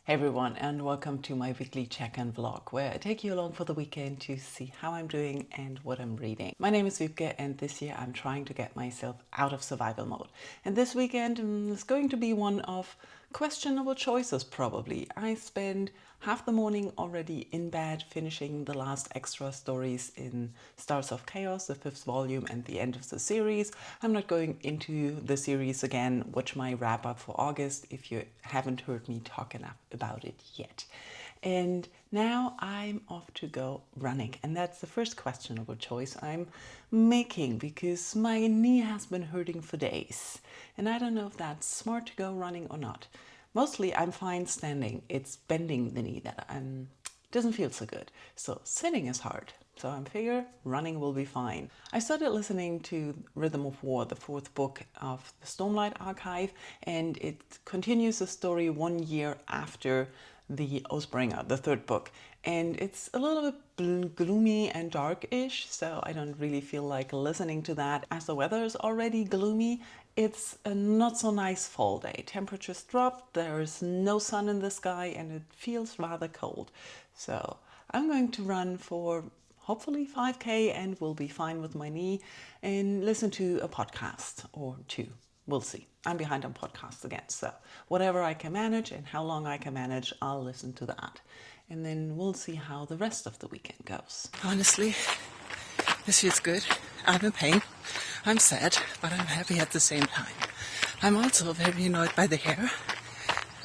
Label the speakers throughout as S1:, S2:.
S1: Hey everyone, and welcome to my weekly check-in vlog where I take you along for the weekend to see how I'm doing and what I'm reading. My name is Wiebke and this year I'm trying to get myself out of survival mode. And this weekend is going to be one of questionable choices probably. I spent half the morning already in bed finishing the last extra stories in Stars of Chaos, the 5th volume and the end of the series. I'm not going into the series again. Watch my wrap up for August if you haven't heard me talk enough about it yet. And now I'm off to go running, and that's the first questionable choice I'm making because my knee has been hurting for days and I don't know if that's smart to go running or not. Mostly I'm fine standing. It's bending the knee that doesn't feel so good. So sitting is hard. So I figure running will be fine. I started listening to Rhythm of War, the 4th book of the Stormlight Archive, and it continues the story 1 year after the Oathbringer, the 3rd book. And it's a little bit gloomy and dark-ish, so I don't really feel like listening to that. As the weather is already gloomy, it's a not so nice fall day. Temperatures dropped, there is no sun in the sky, and it feels rather cold. So I'm going to run for hopefully 5K and will be fine with my knee and listen to a podcast or two. We'll see. I'm behind on podcasts again, so whatever I can manage and how long I can manage, I'll listen to that. And then we'll see how the rest of the weekend goes.
S2: Honestly, this feels good. I'm in pain. I'm sad, but I'm happy at the same time. I'm also very annoyed by the hair,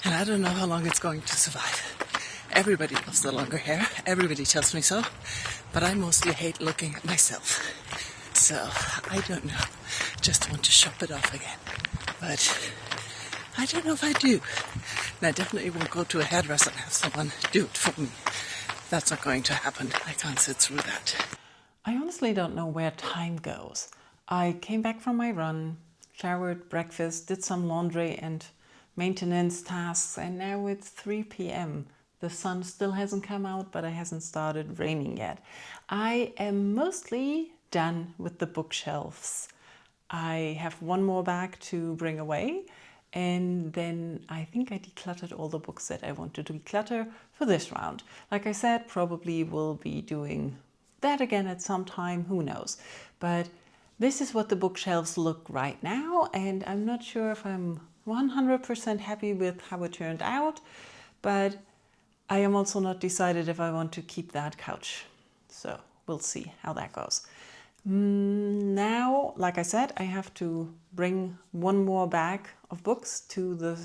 S2: and I don't know how long it's going to survive. Everybody loves the longer hair. Everybody tells me so, but I mostly hate looking at myself. So, I don't know. Just want to chop it off again. But I don't know if I do. And I definitely won't go to a hairdresser and have someone do it for me. That's not going to happen. I can't sit through that.
S1: I honestly don't know where time goes. I came back from my run, showered, breakfast, did some laundry and maintenance tasks, and now it's 3 p.m. The sun still hasn't come out, but it hasn't started raining yet. I am mostly done with the bookshelves. I have one more bag to bring away, and then I think I decluttered all the books that I want to declutter for this round. Like I said, probably will be doing that again at some time, who knows. But this is what the bookshelves look right now, and I'm not sure if I'm 100% happy with how it turned out, but I am also not decided if I want to keep that couch. So we'll see how that goes. Now, like I said, I have to bring one more bag of books to the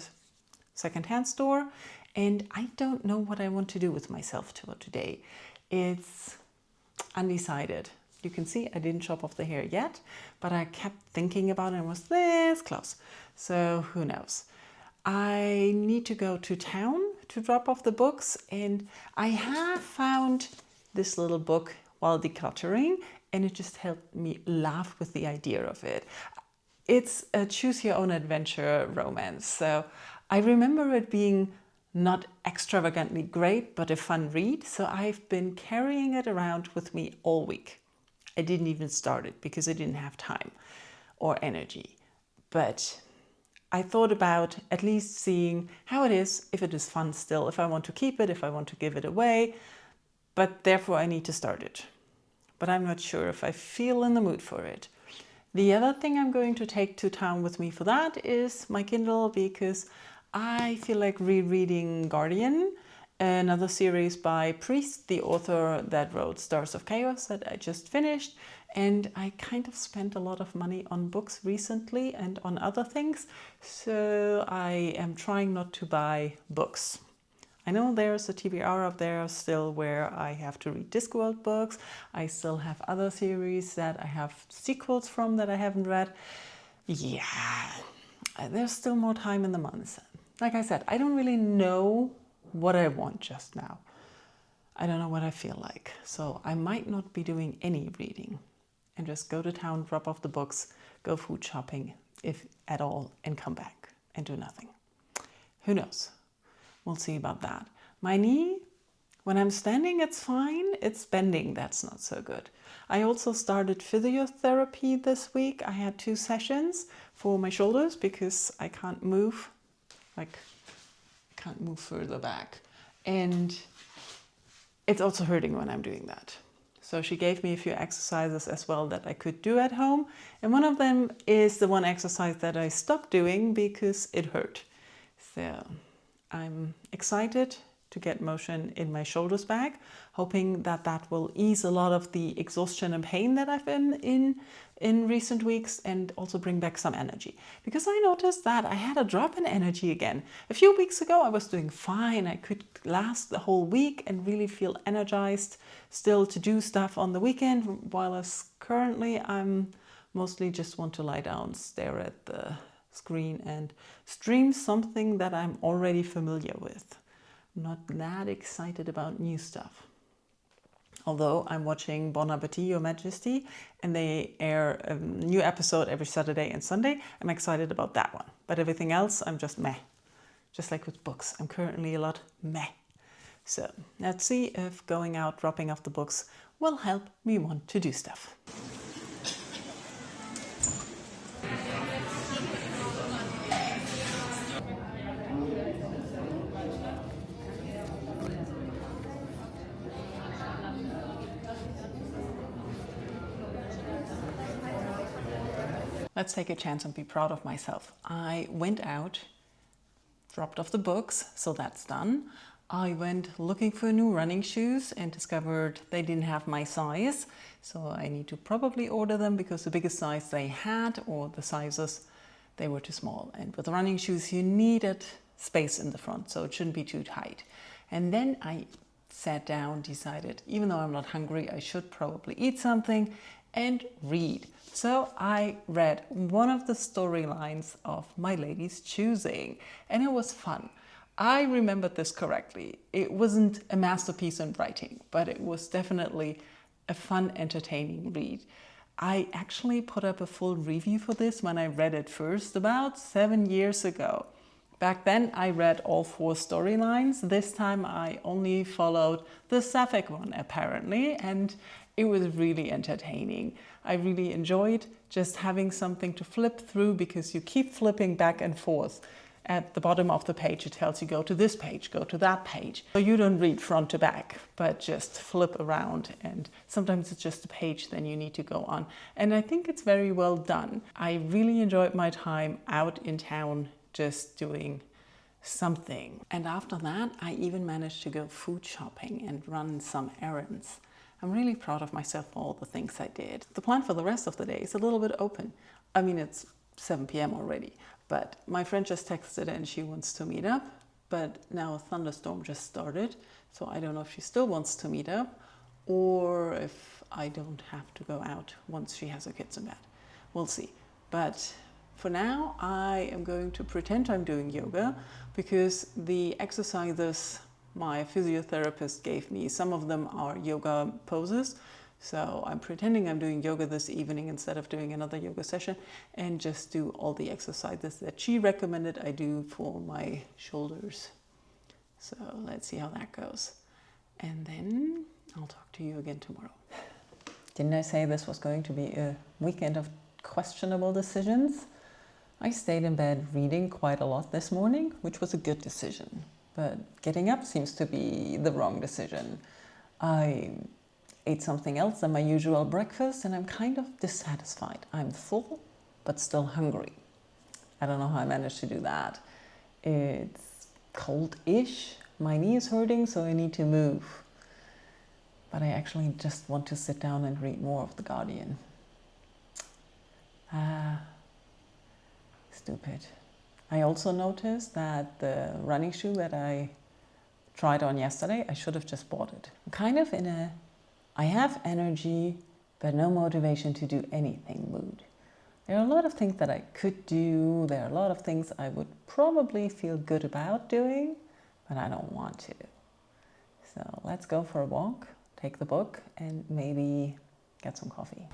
S1: secondhand store, and I don't know what I want to do with myself today. It's undecided. You can see I didn't chop off the hair yet, but I kept thinking about it and was this close. So who knows? I need to go to town to drop off the books, and I have found this little book while decluttering, and it just helped me laugh with the idea of it. It's a choose your own adventure romance. So I remember it being not extravagantly great, but a fun read. So I've been carrying it around with me all week. I didn't even start it because I didn't have time or energy. But I thought about at least seeing how it is, if it is fun still, if I want to keep it, if I want to give it away. But therefore I need to start it. But I'm not sure if I feel in the mood for it. The other thing I'm going to take to town with me for that is my Kindle, because I feel like rereading Guardian, another series by Priest, the author that wrote Stars of Chaos that I just finished. And I kind of spent a lot of money on books recently and on other things. So I am trying not to buy books. I know there's a TBR up there still where I have to read Discworld books. I still have other series that I have sequels from that I haven't read. Yeah, there's still more time in the month. Like I said, I don't really know what I want just now. I don't know what I feel like. So I might not be doing any reading and just go to town, drop off the books, go food shopping, if at all, and come back and do nothing. Who knows? We'll see about that. My knee, when I'm standing, it's fine. It's bending, that's not so good. I also started physiotherapy this week. I had 2 sessions for my shoulders because I can't move like can't move further back. And it's also hurting when I'm doing that. So she gave me a few exercises as well that I could do at home. And one of them is the one exercise that I stopped doing because it hurt. So I'm excited to get motion in my shoulders back, hoping that that will ease a lot of the exhaustion and pain that I've been in recent weeks, and also bring back some energy. Because I noticed that I had a drop in energy again. A few weeks ago I was doing fine. I could last the whole week and really feel energized still to do stuff on the weekend, while as currently I'm mostly just want to lie down, stare at the screen and stream something that I'm already familiar with. Not that excited about new stuff. Although I'm watching Bon Appetit, Your Majesty, and they air a new episode every Saturday and Sunday. I'm excited about that one. But everything else, I'm just meh. Just like with books, I'm currently a lot meh. So let's see if going out, dropping off the books will help me want to do stuff. Let's take a chance and be proud of myself. I went out, dropped off the books, so that's done. I went looking for new running shoes and discovered they didn't have my size. So I need to probably order them because the biggest size they had, or the sizes, they were too small. And with running shoes, you needed space in the front, so it shouldn't be too tight. And then I sat down, decided, even though I'm not hungry, I should probably eat something and read. So I read one of the storylines of My Lady's Choosing, and it was fun. I remembered this correctly. It wasn't a masterpiece in writing, but it was definitely a fun, entertaining read. I actually put up a full review for this when I read it first, about 7 years ago. Back then I read all 4 storylines. This time I only followed the Sapphic one apparently, and it was really entertaining. I really enjoyed just having something to flip through, because you keep flipping back and forth. At the bottom of the page it tells you go to this page, go to that page. So you don't read front to back, but just flip around, and sometimes it's just a page then you need to go on. And I think it's very well done. I really enjoyed my time out in town just doing something. And after that I even managed to go food shopping and run some errands. I'm really proud of myself for all the things I did. The plan for the rest of the day is a little bit open. I mean, it's 7 p.m. already, but my friend just texted and she wants to meet up, but now a thunderstorm just started, so I don't know if she still wants to meet up or if I don't have to go out once she has her kids in bed. We'll see. But for now, I am going to pretend I'm doing yoga, because the exercises my physiotherapist gave me, some of them are yoga poses. So I'm pretending I'm doing yoga this evening instead of doing another yoga session, and just do all the exercises that she recommended I do for my shoulders. So let's see how that goes. And then I'll talk to you again tomorrow. Didn't I say this was going to be a weekend of questionable decisions? I stayed in bed reading quite a lot this morning, which was a good decision. But getting up seems to be the wrong decision. I ate something else than my usual breakfast, and I'm kind of dissatisfied. I'm full, but still hungry. I don't know how I managed to do that. It's cold-ish. My knee is hurting, so I need to move. But I actually just want to sit down and read more of The Guardian. Stupid. I also noticed that the running shoe that I tried on yesterday, I should have just bought it. I'm kind of in a I have energy but no motivation to do anything mood. There are a lot of things that I could do. There are a lot of things I would probably feel good about doing, but I don't want to. So let's go for a walk, take the book, and maybe get some coffee.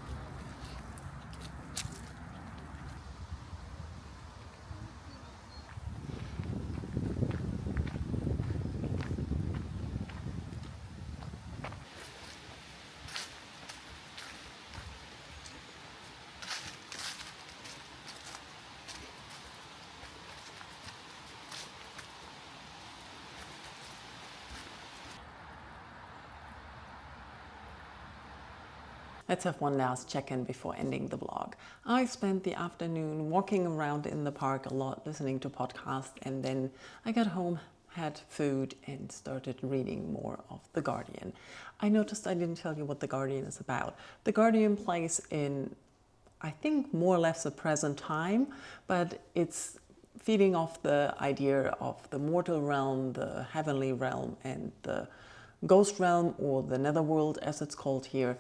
S1: Let's have one last check-in before ending the vlog. I spent the afternoon walking around in the park a lot, listening to podcasts, and then I got home, had food, and started reading more of The Guardian. I noticed I didn't tell you what The Guardian is about. The Guardian plays in, I think, more or less the present time, but it's feeding off the idea of the mortal realm, the heavenly realm, and the ghost realm, or the netherworld as it's called here.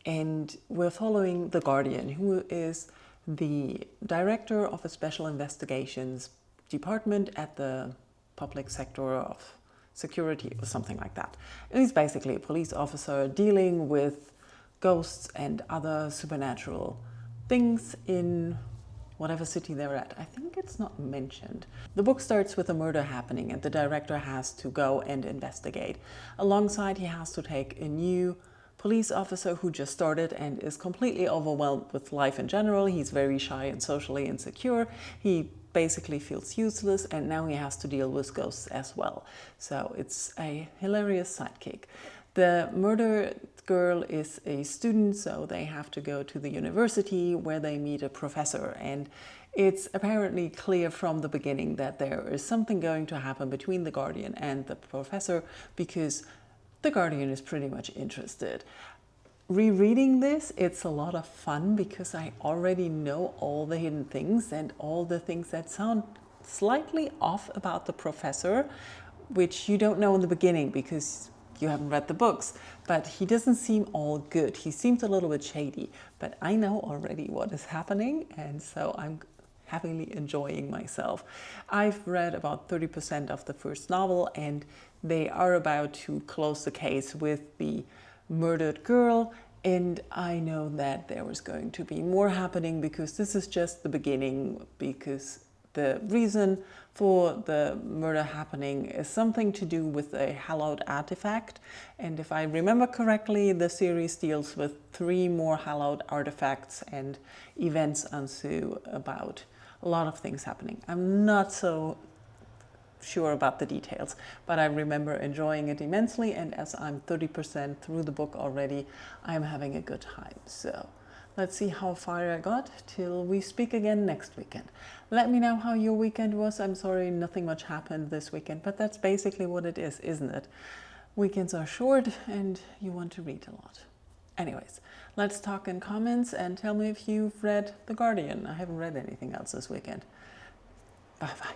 S1: And we're following the Guardian, who is the director of a special investigations department at the public sector of security or something like that. And he's basically a police officer dealing with ghosts and other supernatural things in whatever city they're at. I think it's not mentioned. The book starts with a murder happening and the director has to go and investigate. Alongside, he has to take a new police officer who just started and is completely overwhelmed with life in general. He's very shy and socially insecure. He basically feels useless, and now he has to deal with ghosts as well. So it's a hilarious sidekick. The murdered girl is a student, so they have to go to the university where they meet a professor, and it's apparently clear from the beginning that there is something going to happen between the Guardian and the professor, because the Guardian is pretty much interested. Rereading this, it's a lot of fun because I already know all the hidden things and all the things that sound slightly off about the professor, which you don't know in the beginning because you haven't read the books. But he doesn't seem all good. He seems a little bit shady, but I know already what is happening, and so I'm happily enjoying myself. I've read about 30% of the first novel, and they are about to close the case with the murdered girl, and I know that there is going to be more happening because this is just the beginning, because the reason for the murder happening is something to do with a hallowed artifact, and if I remember correctly, the series deals with 3 more hallowed artifacts, and events ensue about a lot of things happening. I'm not so sure about the details, but I remember enjoying it immensely, and as I'm 30% through the book already, I'm having a good time. So let's see how far I got till we speak again next weekend. Let me know how your weekend was. I'm sorry nothing much happened this weekend, but that's basically what it is, isn't it? Weekends are short and you want to read a lot. Anyways, let's talk in comments and tell me if you've read The Guardian. I haven't read anything else this weekend. Bye bye.